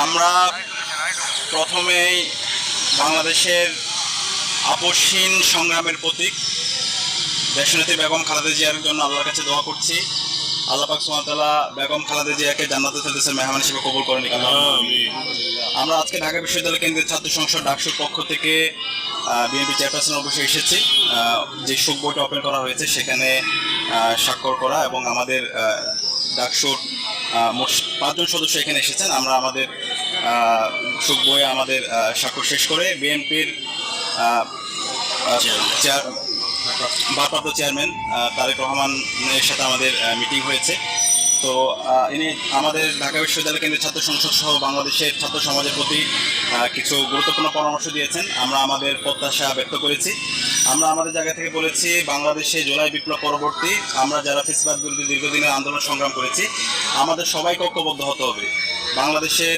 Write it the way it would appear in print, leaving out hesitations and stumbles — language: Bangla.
আমরা প্রথমেই বাংলাদেশের আপসহীন সংগ্রামের প্রতীক দেশনেত্রী বেগম খালেদা জিয়ার জন্য আল্লাহর কাছে দোয়া করছি। আল্লাহ পাক সুবহানাহু ওয়া তাআলা বেগম খালেদা জিয়াকে জান্নাতুল ফেরদৌসের মেহমান হিসেবে কবুল করেন। আমরা আজকে ঢাকা বিশ্ববিদ্যালয় কেন্দ্রীয় ছাত্র সংসদ ডাকসুর পক্ষ থেকে বিএনপি চেয়ারপারসন অবশ্যই এসেছি। যে শোক বইটা ওপেন করা হয়েছে সেখানে স্বাক্ষর করা এবং আমাদের ডাকসুর মোট 5 জন সদস্য এখানে এসেছেন। আমরা আমাদের শোক বইয়ে আমাদের স্বাক্ষর শেষ করে বিএনপির ভারপ্রাপ্ত চেয়ারম্যান তারেক রহমানের সাথে আমাদের মিটিং হয়েছে। তো ইনি আমাদের ঢাকা বিশ্ববিদ্যালয় কেন্দ্রীয় ছাত্র সংসদ সহ বাংলাদেশের ছাত্র সমাজের প্রতি কিছু গুরুত্বপূর্ণ পরামর্শ দিয়েছেন। আমরা আমাদের প্রত্যাশা ব্যক্ত করেছি। আমরা আমাদের জায়গা থেকে বলেছি, বাংলাদেশে জুলাই বিপ্লব পরবর্তী আমরা যারা ফ্যাসিবাদ বিরোধী দীর্ঘদিনের আন্দোলন সংগ্রাম করেছি, আমাদের সবাইকে ঐক্যবদ্ধ হতে হবে। বাংলাদেশে